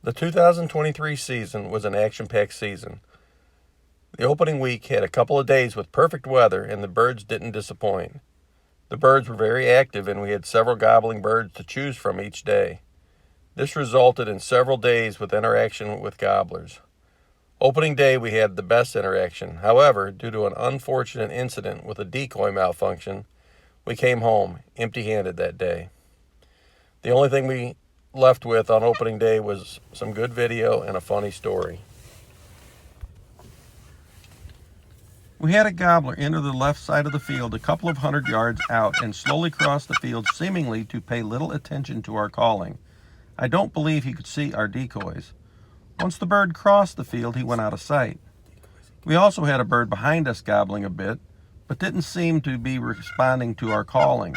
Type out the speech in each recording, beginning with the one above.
The 2023 season was an action-packed season. The opening week had a couple of days with perfect weather, and the birds didn't disappoint. The birds were very active, and we had several gobbling birds to choose from each day. This resulted in several days with interaction with gobblers. Opening day, we had the best interaction. However, due to an unfortunate incident with a decoy malfunction, we came home empty-handed that day. The only thing we left with on opening day was some good video and a funny story. We had a gobbler enter the left side of the field a couple of 100 yards out and slowly cross the field, seemingly to pay little attention to our calling. I don't believe he could see our decoys. Once the bird crossed the field, he went out of sight. We also had a bird behind us gobbling a bit, but didn't seem to be responding to our calling.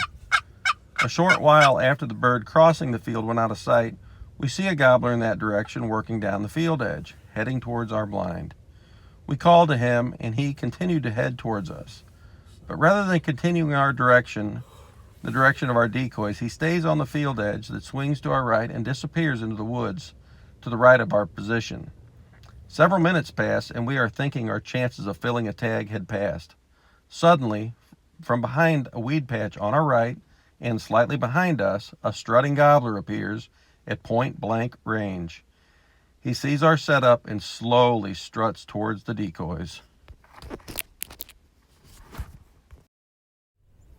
A short while after the bird crossing the field went out of sight, we see a gobbler in that direction working down the field edge, heading towards our blind. We called to him, and he continued to head towards us. But rather than continuing our direction, the direction of our decoys, he stays on the field edge that swings to our right and disappears into the woods to the right of our position. Several minutes pass, and we are thinking our chances of filling a tag had passed. Suddenly, from behind a weed patch on our right and slightly behind us, a strutting gobbler appears at point-blank range. He sees our setup and slowly struts towards the decoys.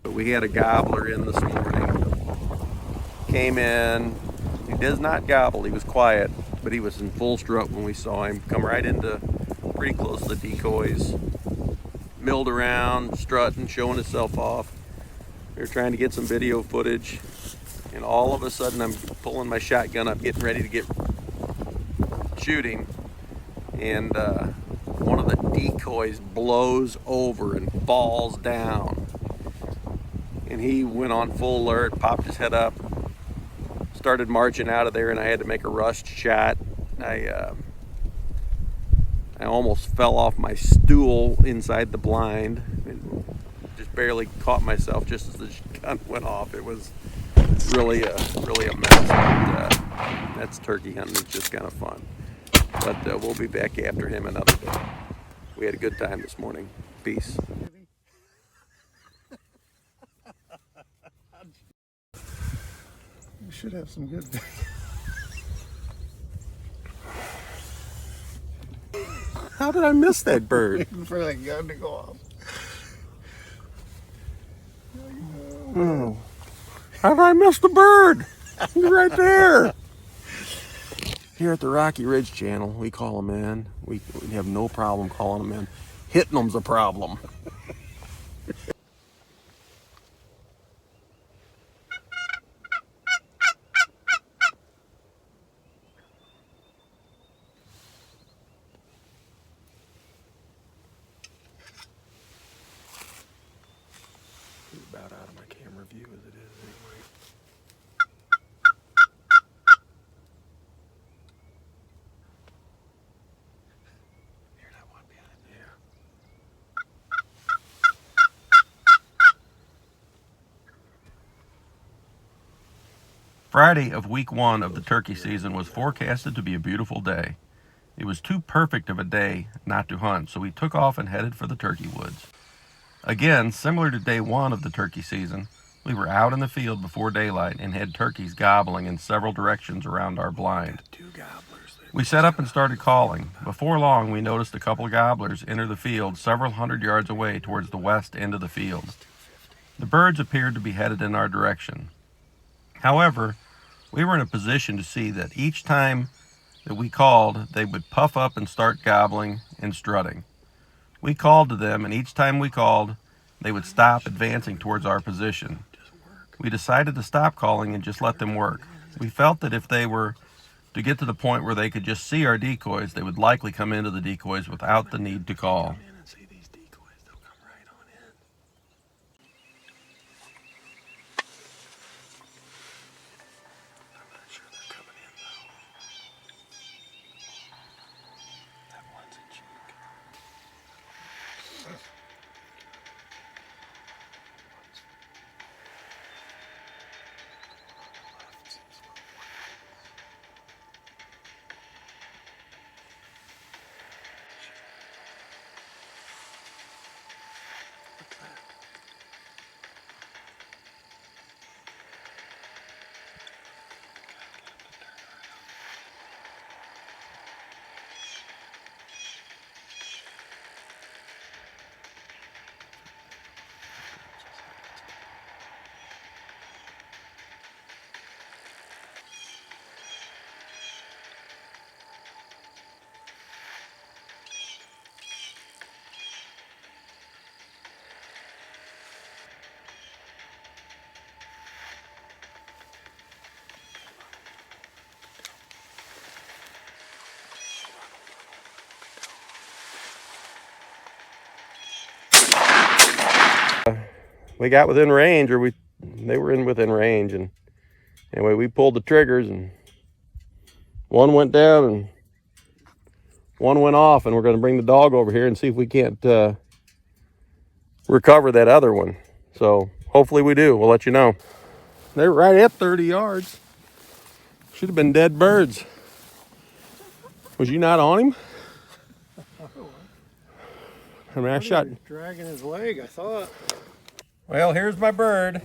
We had a gobbler in this morning. Came in. He does not gobble. He was quiet, but he was in full strut when we saw him. Come right into pretty close to the decoys. Milled around, strutting, showing himself off. We were trying to get some video footage, and all of a sudden I'm pulling my shotgun up, getting ready to get shooting, and one of the decoys blows over and falls down. And he went on full alert, popped his head up, started marching out of there, and I had to make a rushed shot. I almost fell off my stool inside the blind and just barely caught myself just as the gun went off. It was really a mess. But, that's turkey hunting. It's just kind of fun. But we'll be back after him another day. We had a good time this morning. Peace. You should have some good. How did I miss that bird? For that gun to go off. Oh. How did I miss the bird? He's right there. Here at the Rocky Ridge channel, we call them in. We have no problem calling them in. Hitting them's a problem. He's about out of my camera view as it is anyway. Hear that one behind you? Yeah. Friday of week 1 of the turkey season was forecasted to be a beautiful day. It was too perfect of a day not to hunt, so we took off and headed for the turkey woods. Again, similar to day 1 of the turkey season, we were out in the field before daylight and had turkeys gobbling in several directions around our blind. We set up and started calling. Before long, we noticed a couple of gobblers enter the field several 100 yards away towards the west end of the field. The birds appeared to be headed in our direction. However, we were in a position to see that each time that we called, they would puff up and start gobbling and strutting. We called to them, and each time we called, they would stop advancing towards our position. We decided to stop calling and just let them work. We felt that if they were to get to the point where they could just see our decoys, they would likely come into the decoys without the need to call. we got within range, or they were within range, and anyway, we pulled the triggers, and one went down and one went off, and we're going to bring the dog over here and see if we can't recover that other one. So hopefully we do. We'll let you know. They're right at 30 yards. Should have been dead birds. Was you not on him? I mean, I shot. Dragging his leg, I thought. Well, here's my bird.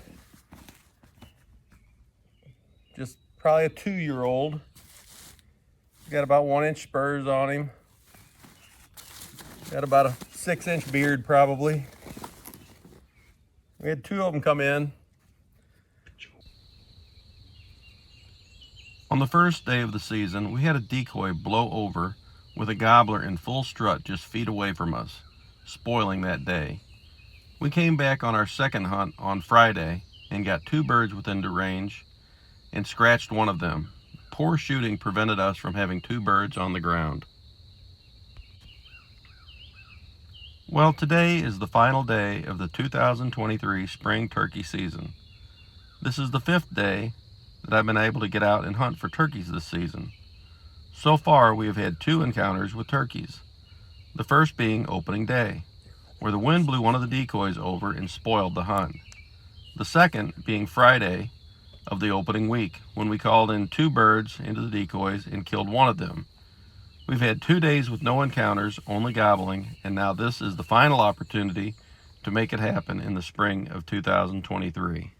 Just probably a 2-year-old. Got about 1-inch spurs on him. Got about a 6-inch beard, probably. We had 2 of them come in. On the first day of the season, we had a decoy blow over with a gobbler in full strut just feet away from us, spoiling that day. We came back on our second hunt on Friday and got 2 birds within the range and scratched one of them. Poor shooting prevented us from having 2 birds on the ground. Well, today is the final day of the 2023 spring turkey season. This is the 5th day that I've been able to get out and hunt for turkeys this season. So far, we have had 2 encounters with turkeys. The first being opening day, where the wind blew one of the decoys over and spoiled the hunt. The second being Friday of the opening week, when we called in 2 birds into the decoys and killed one of them. We've had 2 days with no encounters, only gobbling, and now this is the final opportunity to make it happen in the spring of 2023.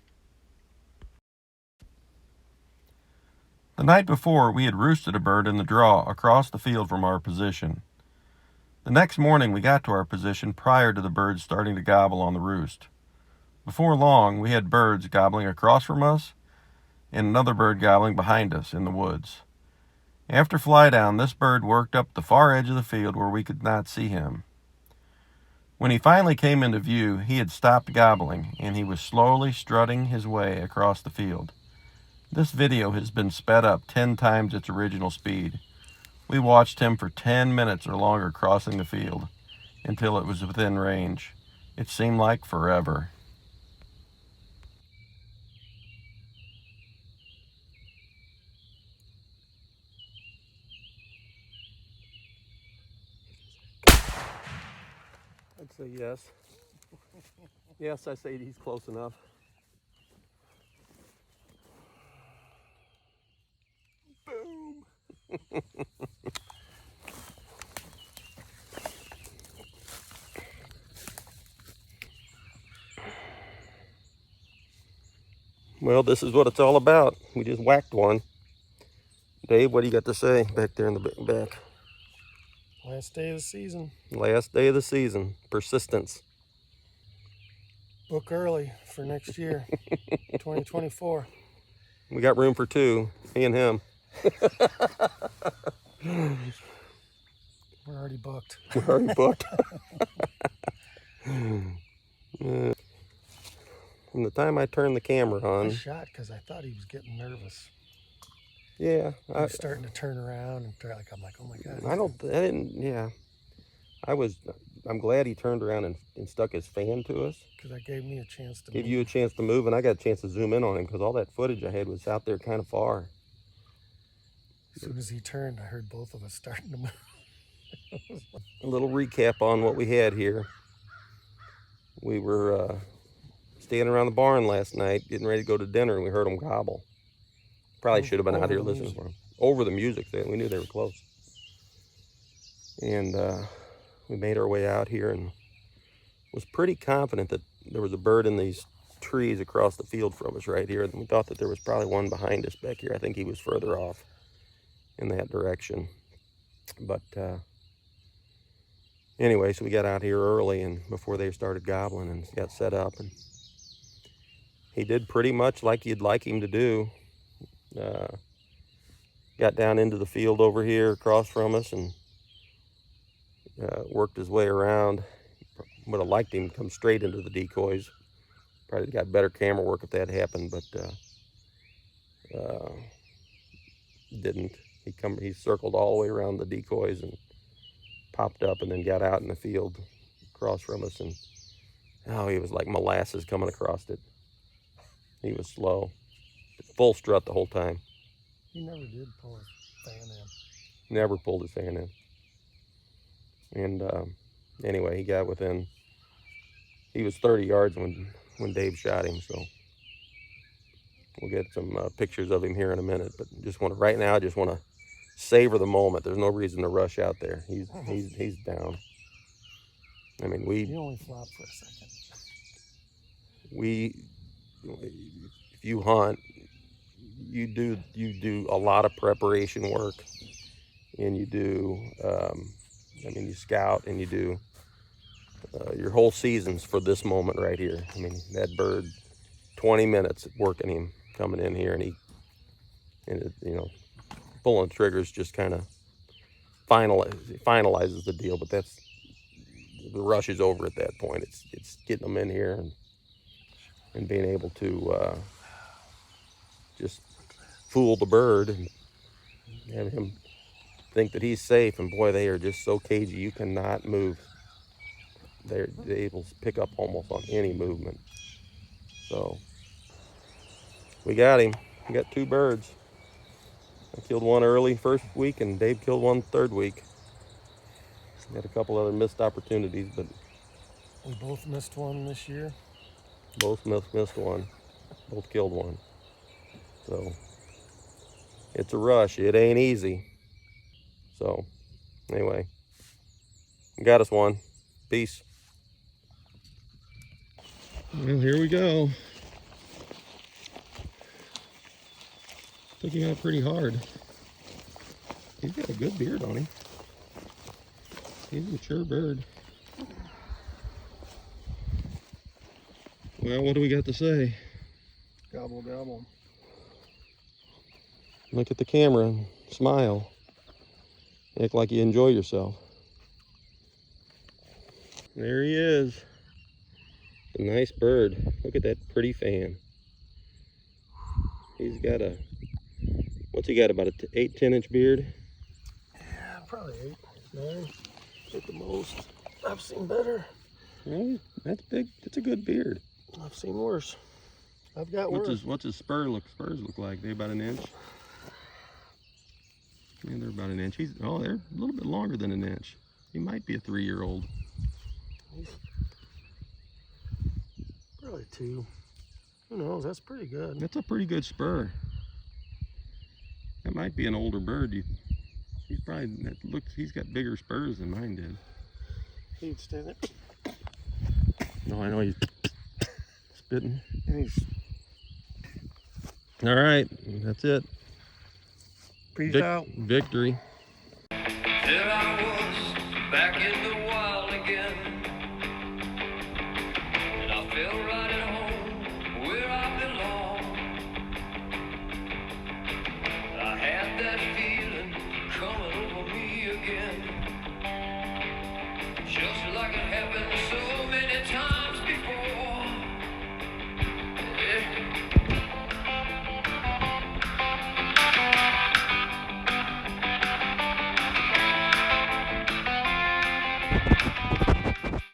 The night before, we had roosted a bird in the draw across the field from our position. The next morning, we got to our position prior to the birds starting to gobble on the roost. Before long, we had birds gobbling across from us and another bird gobbling behind us in the woods. After fly down, this bird worked up the far edge of the field where we could not see him. When he finally came into view, he had stopped gobbling and he was slowly strutting his way across the field. This video has been sped up 10 times its original speed. We watched him for 10 minutes or longer crossing the field until it was within range. It seemed like forever. I'd say yes. Yes, I say he's close enough. Boom! Well, this is what it's all about. We just whacked one. Dave, what do you got to say back there in the back? Last day of the season. Last day of the season. Persistence. Book early for next year, 2024. We got room for 2, me and him. We're already booked. We're already booked. From the time I turned the camera I on. shot because I thought he was getting nervous. Yeah. He was starting to turn around and I'm like, oh my God. I'm glad he turned around and stuck his fan to us. Because that gave me a chance to Gave move. you a chance to move, and I got a chance to zoom in on him because all that footage I had was out there kind of far. As soon as he turned, I heard both of us starting to move. A little recap on what we had here. We were standing around the barn last night, getting ready to go to dinner, and we heard them gobble. Probably should have been out here listening for them. Over the music, we knew they were close. And we made our way out here and was pretty confident that there was a bird in these trees across the field from us right here. And we thought that there was probably one behind us back here. I think he was further off in that direction. But anyway, so we got out here early and before they started gobbling and got set up. And he did pretty much like you'd like him to do. Got down into the field over here across from us and worked his way around. Would have liked him to come straight into the decoys. Probably got better camera work if that happened, but didn't. He circled all the way around the decoys and popped up and then got out in the field across from us and Oh, he was like molasses coming across it. He was slow. Full strut the whole time. He never did pull his fan in. Never pulled his fan in. And anyway, he got within, he was 30 yards when Dave shot him, so we'll get some pictures of him here in a minute. But just want to, right now, I just want to savor the moment. There's no reason to rush out there. He's down. I mean, He only flopped for a second. If you hunt, you do a lot of preparation work, and you do, I mean, you scout and you do your whole seasons for this moment right here. I mean, that bird, 20 minutes working him, coming in here, and you know, pulling triggers just kind of finalizes the deal. But that's, the rush is over at that point. It's getting them in here and being able to just fool the bird and have him think that he's safe. And boy, they are just so cagey. You cannot move. They're able to pick up almost on any movement. So we got him. We got 2 birds. I killed one early first week, and Dave killed one third week. Got a couple other missed opportunities, but We both missed one this year. both missed one. Both killed one. So it's a rush. It ain't easy. So anyway, got us one. Peace. Well, here we go. Took him out pretty hard. He's got a good beard on him. He's a mature bird. Well, what do we got to say? Gobble, gobble. Look at the camera and smile. Act like you enjoy yourself. There he is. A nice bird. Look at that pretty fan. He's got a, what's he got, about a 8-10 inch beard? Yeah, probably 8, 9 at the most. I've seen better. Well, that's big. That's a good beard. I've seen worse. I've got worse. What's his spurs look like? They about an inch? Yeah, they're about an inch. They're a little bit longer than an inch. He might be a 3-year-old. He's probably 2. Who knows? That's pretty good. That's a pretty good spur. That might be an older bird. He's got bigger spurs than mine did. He'd stand it. No, I know he's spitting. And he's All right, that's it. peace out. Victory. There I was, back in the